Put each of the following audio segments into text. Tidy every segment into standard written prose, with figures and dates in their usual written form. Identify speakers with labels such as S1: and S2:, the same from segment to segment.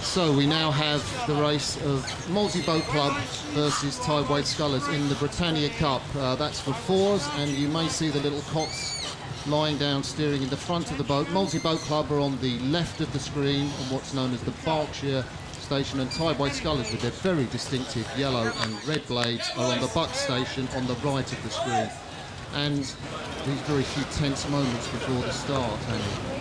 S1: So we now have the race of Molesey Boat Club versus Tideway Scullers in the Britannia Cup. That's for fours, and you may see the little cots lying down steering in the front of the boat. Molesey Boat Club are on the left of the screen on what's known as the Berkshire station, and Tideway Scullers with their very distinctive yellow and red blades are on the Buck station on the right of the screen. And these very few tense moments before the start, Henley.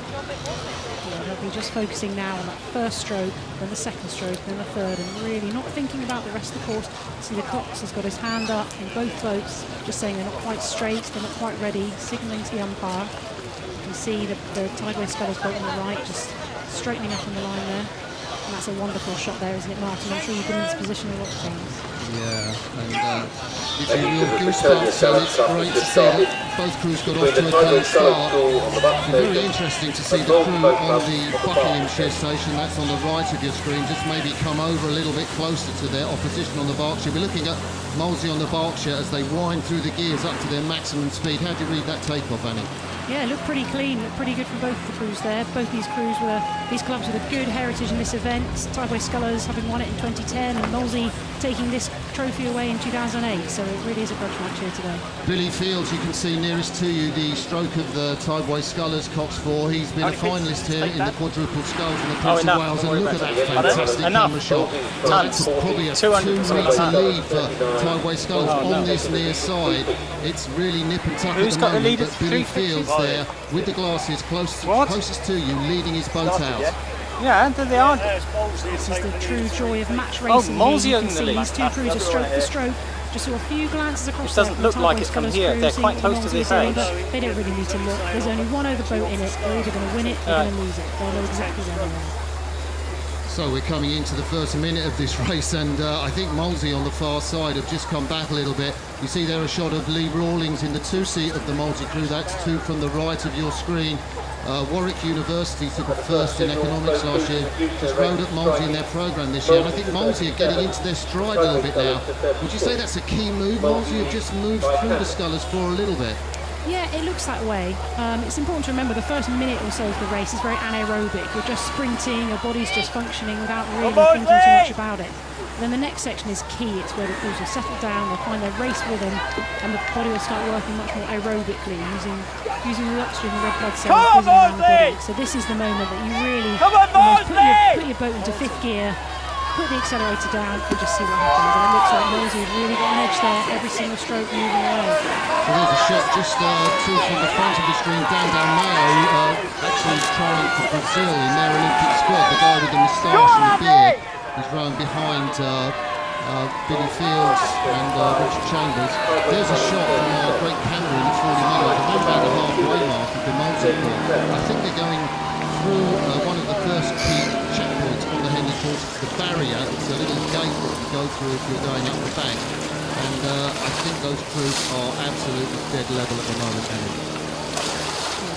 S2: Yeah, they'll be just focusing now on that first stroke, then the second stroke, then the third, and really not thinking about the rest of the course. See the Cox has got his hand up in both boats, just saying they're not quite straight, they're not quite ready, signalling to the umpire. You can see the Tideway Scullers boat on the right, just straightening up on the line there. And that's a wonderful shot there, isn't it, Martin? I'm sure you've been in this position a lot of times.
S1: Yeah, and gives you real goosebumps, and it's great to see that both crews got off to a clean start. It's very interesting to see the crew on the Buckinghamshire station, that's on the right of your screen, just maybe come over a little bit closer to their opposition on the Berkshire. We're looking at Molesey on the Berkshire as they wind through the gears up to their maximum speed. How do you read that takeoff, Annie?
S2: Yeah, looked pretty clean, looked pretty good from both the crews there. Both these clubs with a good heritage in this event. Tideway Scullers having won it in 2010 and Molesey taking this trophy away in 2008. So it really is a grudge match here today.
S1: Billy Fields, you can see nearest to you the stroke of the Tideway Scullers Cox 4. He's been a finalist here in the quadruple sculls in the Prince of Wales, and look at that fantastic camera shot. Well, that's probably a 2-metre lead for Tideway Scullers on this near side. It's really nip and tuck at the moment, but Billy Fields there with the glasses closest to you, leading his boat out.
S3: Yeah, there they are.
S2: This is the true joy of match racing.
S3: Molesey
S2: you can see these two crews are stroke for stroke. Just saw a few glances across.
S3: It doesn't look like it's from here. They're quite close to this edge.
S2: They don't really need to look. There's only one over boat in it. They're either going to win it or they're going to lose it. They'll know exactly where they are.
S1: So we're coming into the first minute of this race, and I think Molesey on the far side have just come back a little bit. You see there a shot of Lee Rawlings in the two-seat of the Molesey crew. That's two from the right of your screen. Warwick University took a first in economics last year, just rode at Molesey in their programme this year, and I think Molesey are getting into their stride a little bit now. Would you say that's a key move? Molesey have just moved through the Scullers for a little bit.
S2: Yeah, it looks that way. It's important to remember the first minute or so of the race is very anaerobic. You're just sprinting, your body's just functioning without really thinking too much about it. And then the next section is key. It's where the crews will settle down, they'll find their race rhythm, and the body will start working much more aerobically, using the oxygen and red blood cells moving around the body. So this is the moment that you really almost put your boat into fifth gear, put the accelerator down and just see what happens. And it looks like Molesey have really got an edge there, every single stroke moving away.
S1: So there's a shot just two from the front of the screen. Dan Dalmao actually trying for Brazil in their Olympic squad. The guy with the moustache and the beard is rowing behind Billy Fields and Richard Chambers. There's a shot from Great Canada in the 40 minutes, around about the halfway mark of the Molesey crew. I think they're going through one of the first key checkpoints on the Henley course. It's the barrier. It's a little gate that you go through if you're going up the bank. And I think those crews are absolutely dead level at the moment, Henry.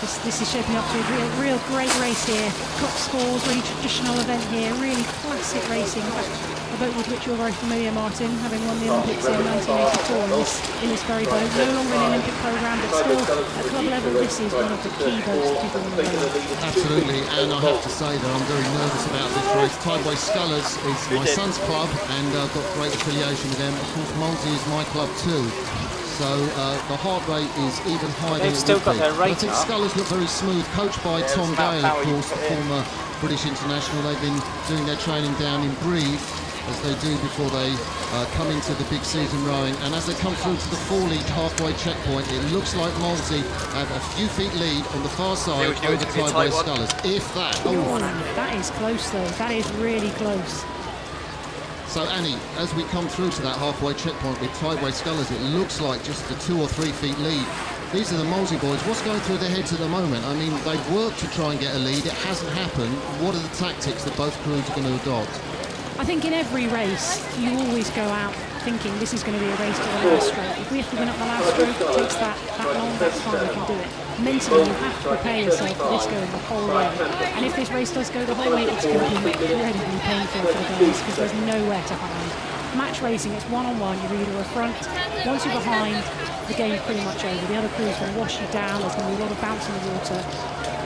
S2: This is shaping up to a real great race here. Cox scores, really traditional event here, really classic racing. In fact, a boat with which you're very familiar, Martin, having won the Olympics in 1984 in this very boat. No longer in the Olympic programme, but still at club level, this is one of the key boats that people want to win.
S1: Absolutely, and I have to say that I'm very nervous about this race. Tideway Scullers is my son's club, and I've got great affiliation with them. Of course, Molesey is my club too. So the heart rate is even higher than it would be. I think Scullers look very smooth, coached by Tom Gale, of course, the former British international. They've been doing their training down in Breve, as they do before they come into the big season rowing. And as they come through to the 4-lead halfway checkpoint, it looks like Molesey have a few feet lead on the far side over Tideway Scullers. If that.
S2: Oh, that is close though. That is really close.
S1: So Annie, as we come through to that halfway checkpoint with Tideway Scullers, it looks like just a 2 or 3 feet lead. These are the Molesey boys. What's going through their heads at the moment? I mean, they've worked to try and get a lead. It hasn't happened. What are the tactics that both crews are going to adopt?
S2: I think in every race, you always go out thinking this is going to be a race to the last stroke. If we have to win up the last stroke, it takes that long, that's fine, we can do it. Mentally, you have to prepare yourself for this going the whole way. And if this race does go the whole way, it's going to be incredibly painful for the guys because there's nowhere to hide. Match racing, it's one-on-one, you're either a front. Once you're behind, the game's pretty much over. The other crew's going to wash you down, there's going to be a lot of bounce in the water.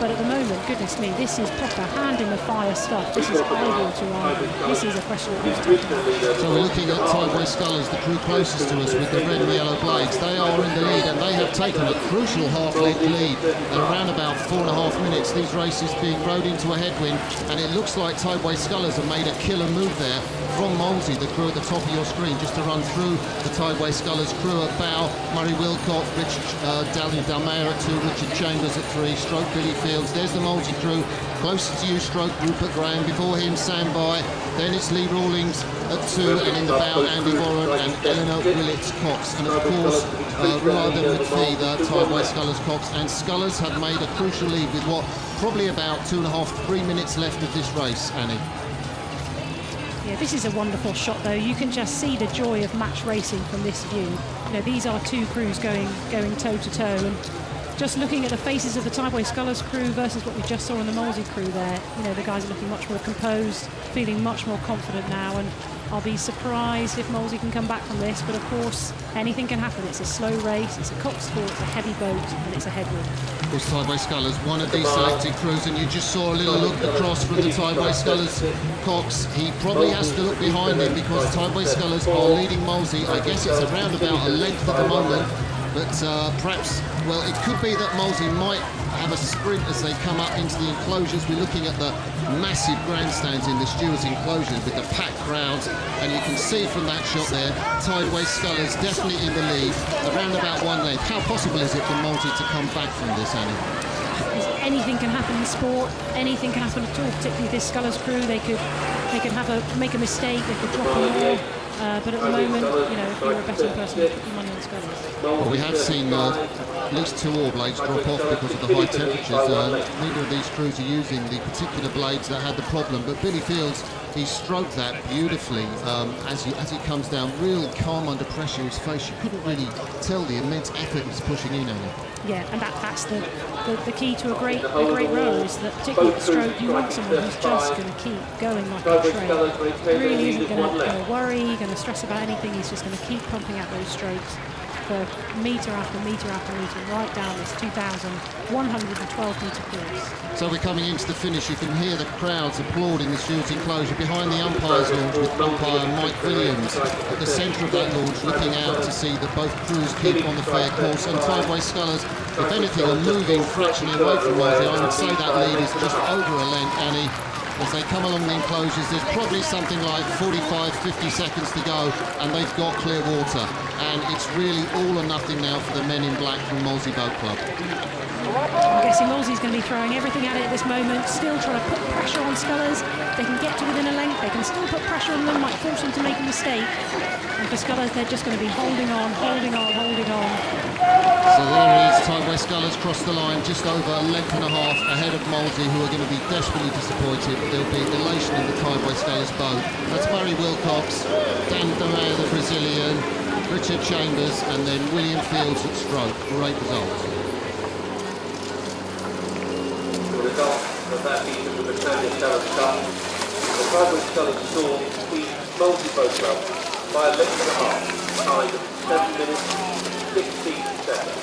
S2: But at the moment, goodness me, this is proper hand in the fire stuff. This is eye-water iron. This is a question of who's taking it.
S1: So we're looking at Tideway Scullers, the crew closest to us with the red and yellow blades. They are in the lead and they have taken a crucial half-length lead at around about 4.5 minutes. These races being rode into a headwind, and it looks like Tideway Scullers have made a killer move there from Molesey, the crew at the top of your screen, just to run through the Tideway Scullers crew at bow. Murray Wilcock, Richard Dalmayer at 2, Richard Chambers at 3, stroke Billy Fields. There's the Molesey crew, closest to you, stroke Rupert Graham. Before him, Sam By. Then it's Lee Rawlings at 2, and in the bow, Andy Warren and Eleanor Willits Cox. And of course, Ruada McPhee, the Tideway Scullers Cox. And Scullers have made a crucial lead with what, probably about 2.5, 3 minutes left of this race, Annie.
S2: Yeah, this is a wonderful shot though. You can just see the joy of match racing from this view. You know, these are two crews going toe to toe, and just looking at the faces of the Tideway Scullers crew versus what we just saw in the Molesey crew there, you know, the guys are looking much more composed, feeling much more confident now, and I'll be surprised if Molesey can come back from this, but of course anything can happen. It's a slow race, it's a cock sport, it's a heavy boat, and it's a headwind.
S1: Of course, Tideway Scullers, one of these selected crews, and you just saw a little look across from the Tideway Scullers Cox. He probably has to look behind him because Tideway Scullers are leading Molesey. I guess it's around about a length at the moment, but perhaps, well, it could be that Molesey might have a sprint as they come up into the enclosures. We're looking at the massive grandstands in the stewards' enclosures with the packed crowds, and you can see from that shot there, Tideway Scullers definitely in the lead, around about one length. How possible is it for Molesey to come back from this, Annie?
S2: Anything can happen in sport, anything can happen at all, particularly this Scullers crew. They could make a mistake, they could drop a more. But at the moment, you know, if you're a betting person, you put your money on Scullers.
S1: Well, we have seen at least 2 oar blades drop off because of the high temperatures. Neither of these crews are using the particular blades that had the problem, but Billy Fields, he stroked that beautifully as he comes down, real calm under pressure. His face, you couldn't really tell the immense effort he's pushing in on it.
S2: Yeah, and that's the key to a great rower, is that particularly at the stroke, you want someone who's just going to keep going like a train. Really isn't going to worry, going to stress about anything. He's just going to keep pumping out those strokes for metre after metre after metre, right down this 2,112-metre course.
S1: So we're coming into the finish. You can hear the crowds applauding the stewards' enclosure behind the umpires' launch, with umpire Mike Williams at the centre of that launch, looking out to see that both crews keep on the fair course. And Tideway Scullers, if anything, are moving fractionally away from Molesey. I would say that lead is just over a length, Annie. As they come along the enclosures, there's probably something like 45, 50 seconds to go, and they've got clear water. And it's really all or nothing now for the men in black from Molesey Boat Club.
S2: I'm guessing Molesey's going to be throwing everything at it at this moment, still trying to put pressure on Scullers. They can get to within a length, they can still put pressure on them, might force them to make a mistake. And for Scullers, they're just going to be holding on, holding on, holding on.
S1: So there is Tideway Scullers cross the line just over a length and a half ahead of Molesey, who are going to be desperately disappointed. There'll be elation in the Tideway Scullers boat. That's Murray Wilcox, Dan Domayo, the Brazilian, Richard Chambers, and then William Fields at stroke. Great result.
S4: The result of that meeting of the Britannia Scullers Cup, the Tideway Scullers saw the Molesey Boat Club by a length and a half, tied at 7 minutes 16 seconds.